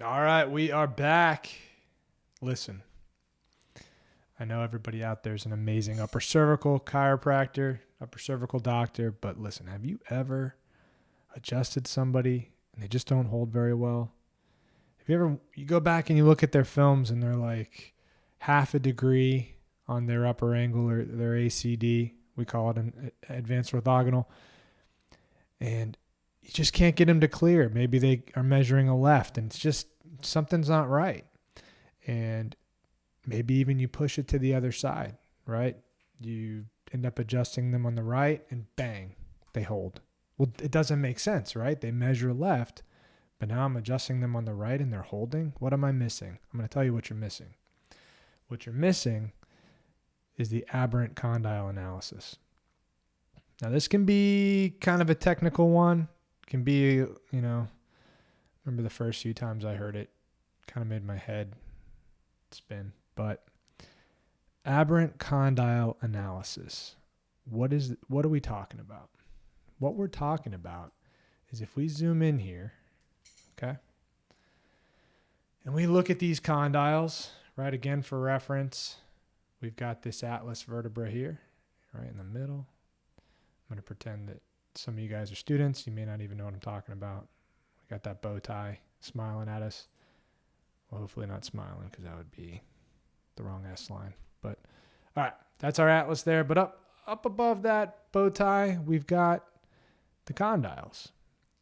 All right, we are back. Listen, I know everybody out there is an amazing upper cervical chiropractor, upper cervical doctor, but listen, have you ever adjusted somebody and they just don't hold very well? Have you go back and you look at their films and they're like half a degree on their upper angle or their ACD, we call it an advanced orthogonal, and you just can't get them to clear. Maybe they are measuring a left and it's just something's not right. And maybe even you push it to the other side, right? You end up adjusting them on the right and bang, they hold. Well, it doesn't make sense, right? They measure left, but now I'm adjusting them on the right and they're holding. What am I missing? I'm going to tell you what you're missing. What you're missing is the aberrant condyle analysis. Now, this can be kind of a technical one. It can be, remember the first few times I heard it, kind of made my head spin. But aberrant condyle analysis, what are we talking about? What we're talking about is if we zoom in here, okay, and we look at these condyles, right, again for reference, we've got this atlas vertebra here, right in the middle. I'm going to pretend that some of you guys are students. You may not even know what I'm talking about. We got that bow tie smiling at us. Well, hopefully not smiling because that would be the wrong S line. But all right, that's our atlas there. But up above that bow tie, we've got the condyles.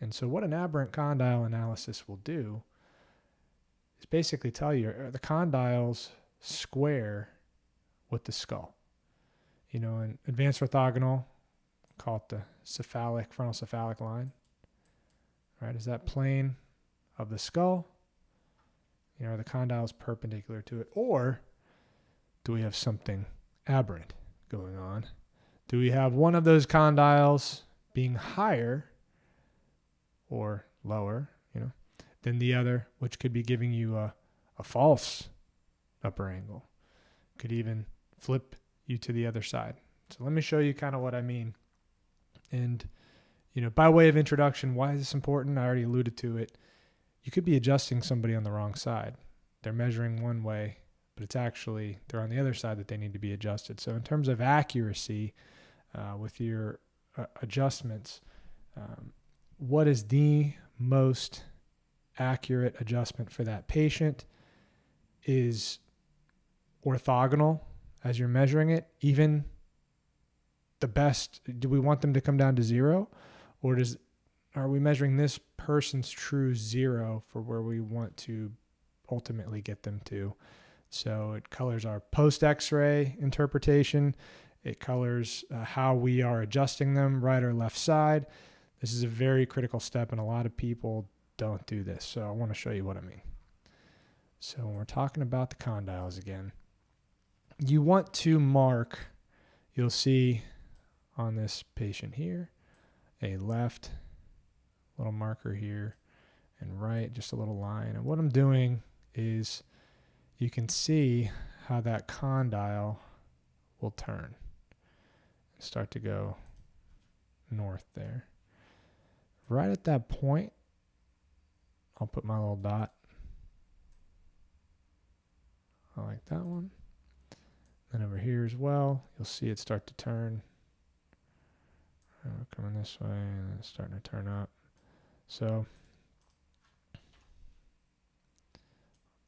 And so what an aberrant condyle analysis will do is basically tell you are the condyles square with the skull. In advanced orthogonal, call it the frontal cephalic line. Right? Is that plane of the skull? Are the condyles perpendicular to it? Or do we have something aberrant going on? Do we have one of those condyles being higher or lower, than the other, which could be giving you a false upper angle? Could even flip you to the other side. So let me show you kind of what I mean. And, by way of introduction, why is this important? I already alluded to it. You could be adjusting somebody on the wrong side. They're measuring one way, but it's actually they're on the other side that they need to be adjusted. So in terms of accuracy with your adjustments, what is the most accurate adjustment for that patient is orthogonal as you're measuring it. Even the best, do we want them to come down to zero, or are we measuring this person's true zero for where we want to ultimately get them to? So it colors our post X-ray interpretation. It colors how we are adjusting them, right or left side. This is a very critical step, and a lot of people don't do this. So I want to show you what I mean. So when we're talking about the condyles again, you want to mark, you'll see on this patient here, a left little marker here and right, just a little line. And what I'm doing is you can see how that condyle will turn and start to go north there. Right at that point, I'll put my little dot. I like that one. Then over here as well, you'll see it start to turn. We're coming this way and it's starting to turn up. So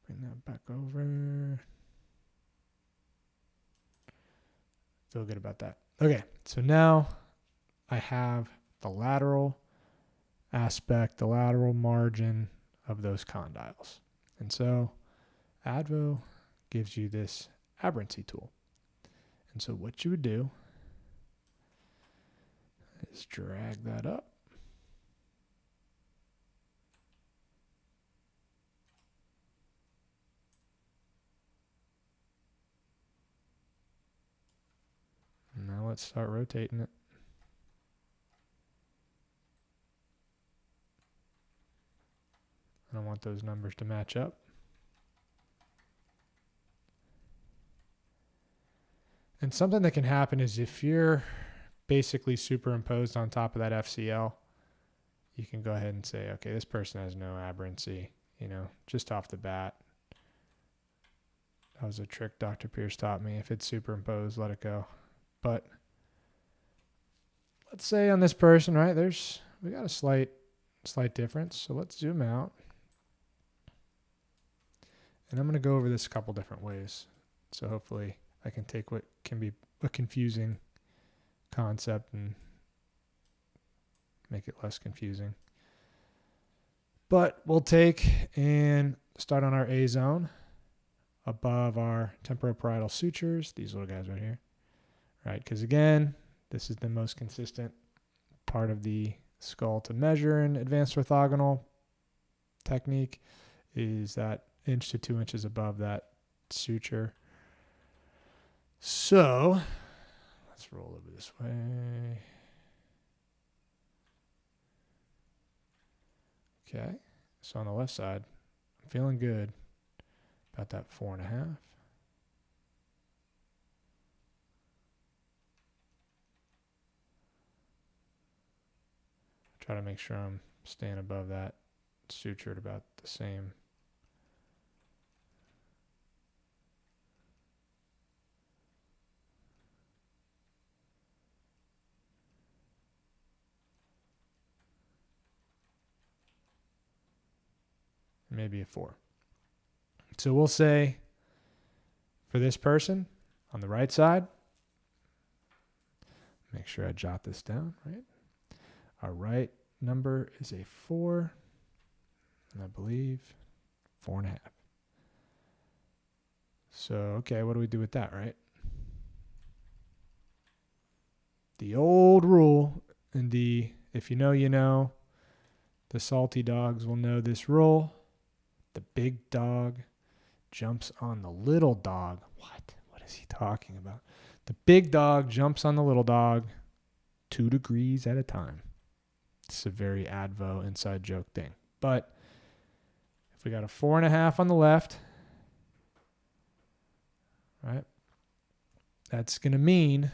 bring that back over. Feel good about that. Okay, so now I have the lateral aspect, the lateral margin of those condyles. And so AdvO gives you this aberrancy tool. And so what you would do is drag that up. Now let's start rotating it. I don't want those numbers to match up. And something that can happen is if you're basically superimposed on top of that FCL, you can go ahead and say, okay, this person has no aberrancy. just off the bat. That was a trick Dr. Pierce taught me. If it's superimposed, let it go. But let's say on this person, right, we got a slight difference. So let's zoom out. And I'm going to go over this a couple different ways. So hopefully I can take what can be a confusing concept and make it less confusing. But we'll take and start on our A zone above our temporoparietal sutures, these little guys right here, right? Because again, this is the most consistent part of the skull to measure in advanced orthogonal technique, is that 1 to 2 inches above that suture. So let's roll over this way. Okay, so on the left side, I'm feeling good about that 4.5. Try to make sure I'm staying above that suture at about the same. Maybe a 4. So we'll say for this person on the right side, make sure I jot this down, right? Our right number is a 4, and I believe 4.5. So, okay, what do we do with that, right? The old rule, and if you know, you know, the salty dogs will know this rule. The big dog jumps on the little dog. What is he talking about? The big dog jumps on the little dog 2 degrees at a time. It's a very AdvO inside joke thing. But if we got a 4.5 on the left, right, that's going to mean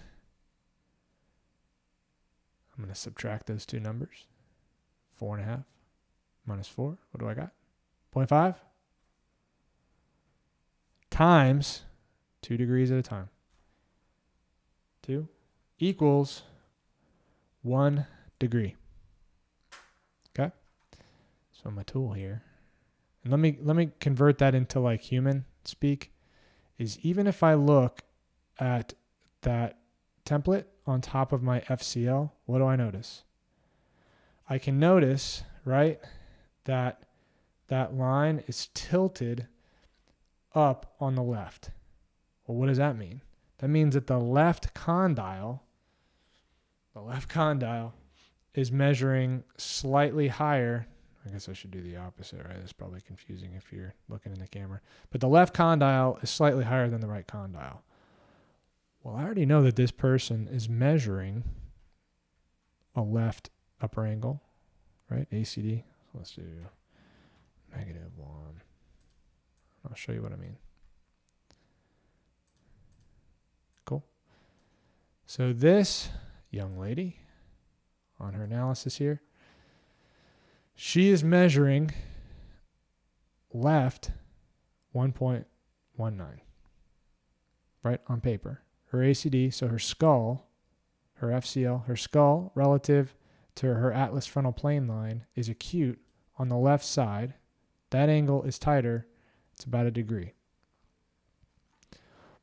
I'm going to subtract those two numbers. 4.5 minus 4. What do I got? 0.5 times 2 degrees at a time. 2 equals 1 degree. Okay? So my tool here, and let me convert that into like human speak, is even if I look at that template on top of my FCL, what do I notice? I can notice, right, that line is tilted up on the left. Well, what does that mean? That means that the left condyle is measuring slightly higher. I guess I should do the opposite, right? That's probably confusing if you're looking in the camera. But the left condyle is slightly higher than the right condyle. Well, I already know that this person is measuring a left upper angle, right? ACD. So let's do -1. I'll show you what I mean. Cool. So this young lady, on her analysis here, she is measuring left 1.19, right, on paper. Her ACD, so her skull, her FCL, her skull relative to her atlas frontal plane line is acute on the left side. That angle is tighter. It's about 1 degree.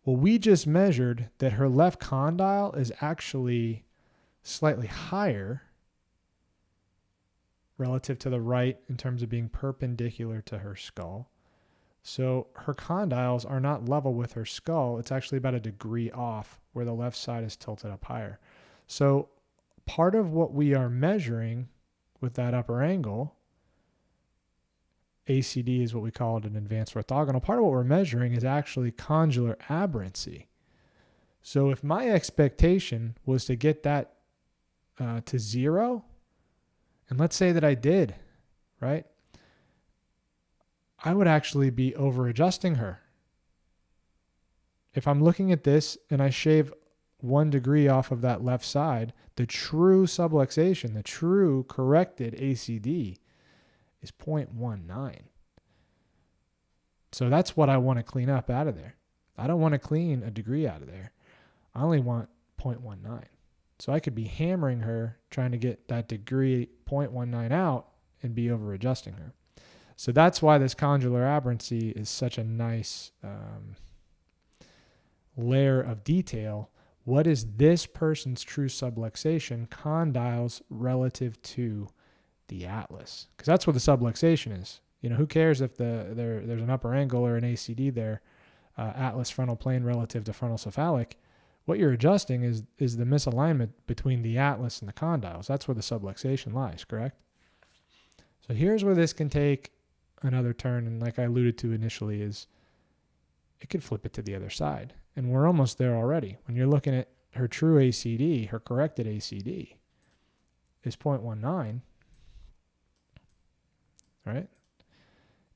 Well, we just measured that her left condyle is actually slightly higher relative to the right in terms of being perpendicular to her skull. So her condyles are not level with her skull. It's actually about 1 degree off where the left side is tilted up higher. So part of what we are measuring with that upper angle, ACD is what we call it in advanced orthogonal, part of what we're measuring is actually condylar aberrancy. So if my expectation was to get that to 0, and let's say that I did, right? I would actually be over adjusting her. If I'm looking at this and I shave 1 degree off of that left side, the true subluxation, the true corrected ACD is 0.19. So that's what I want to clean up out of there. I don't want to clean a degree out of there. I only want 0.19. So I could be hammering her trying to get that degree 0.19 out and be over adjusting her. So that's why this condylar aberrancy is such a nice layer of detail. What is this person's true subluxation condyles relative to the atlas? Because that's what the subluxation is. Who cares if there's an upper angle or an ACD there, atlas frontal plane relative to frontal cephalic. What you're adjusting is the misalignment between the atlas and the condyles. That's where the subluxation lies, correct? So here's where this can take another turn, and like I alluded to initially, is it could flip it to the other side. And we're almost there already. When you're looking at her true ACD, her corrected ACD is 0.19, right?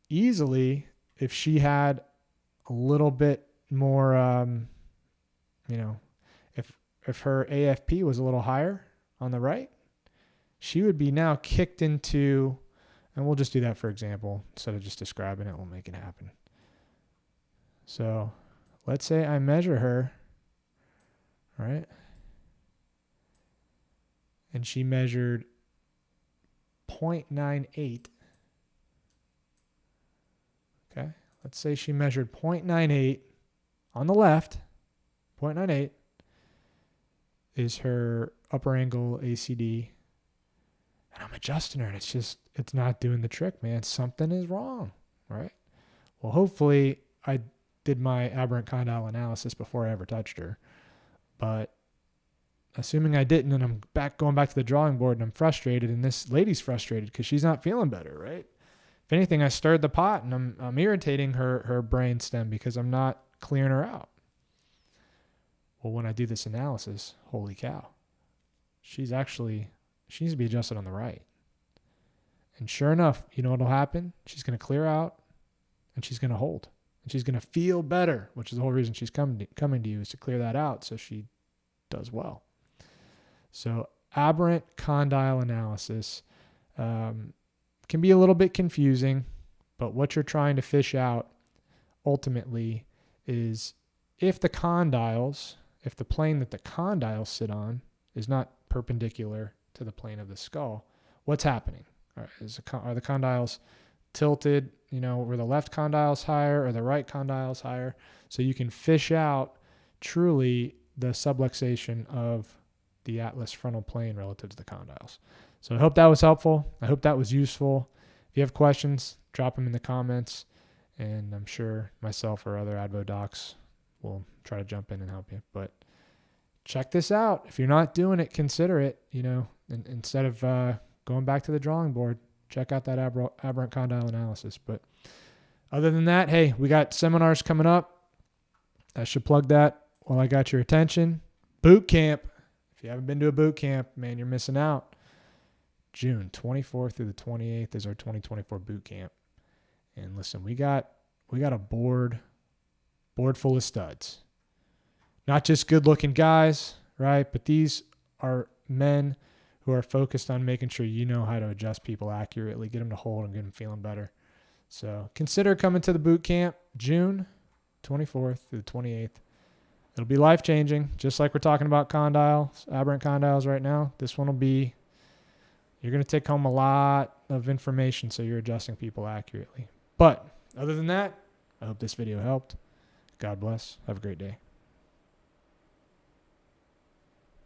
Easily, if she had a little bit more, if her AFP was a little higher on the right, she would be now kicked into, and we'll just do that for example, instead of just describing it, we'll make it happen. So let's say I measure her, right? And she measured 0.98. Okay, let's say she measured 0.98 on the left. 0.98 is her upper angle ACD. And I'm adjusting her, and it's not doing the trick, man. Something is wrong, right? Well, hopefully I did my aberrant condyle analysis before I ever touched her. But assuming I didn't, and I'm going back to the drawing board, and I'm frustrated, and this lady's frustrated because she's not feeling better, right? If anything, I stirred the pot, and I'm irritating her brain stem because I'm not clearing her out. Well, when I do this analysis, holy cow, she needs to be adjusted on the right. And sure enough, you know what'll happen? She's going to clear out, and she's going to hold. And she's going to feel better, which is the whole reason she's coming to you, is to clear that out so she does well. So aberrant condyle analysis can be a little bit confusing, but what you're trying to fish out ultimately is if the plane that the condyles sit on is not perpendicular to the plane of the skull, what's happening? Are the condyles tilted, where the left condyle's higher or the right condyle's higher? So you can fish out truly the subluxation of the atlas frontal plane relative to the condyles. So I hope that was helpful. I hope that was useful. If you have questions, drop them in the comments, and I'm sure myself or other AdvO docs will try to jump in and help you. But check this out. If you're not doing it, consider it, instead of going back to the drawing board, check out that aberrant condyle analysis. But other than that, hey, we got seminars coming up. I should plug that while I got your attention. Boot camp. If you haven't been to a boot camp, man, you're missing out. June 24th through the 28th is our 2024 boot camp. And listen, we got a board full of studs. Not just good-looking guys, right? But these are men who are focused on making sure you know how to adjust people accurately, get them to hold and get them feeling better. So consider coming to the boot camp June 24th through the 28th. It'll be life-changing, just like we're talking about condyles, aberrant condyles right now. This one will be, you're going to take home a lot of information so you're adjusting people accurately. But other than that, I hope this video helped. God bless. Have a great day.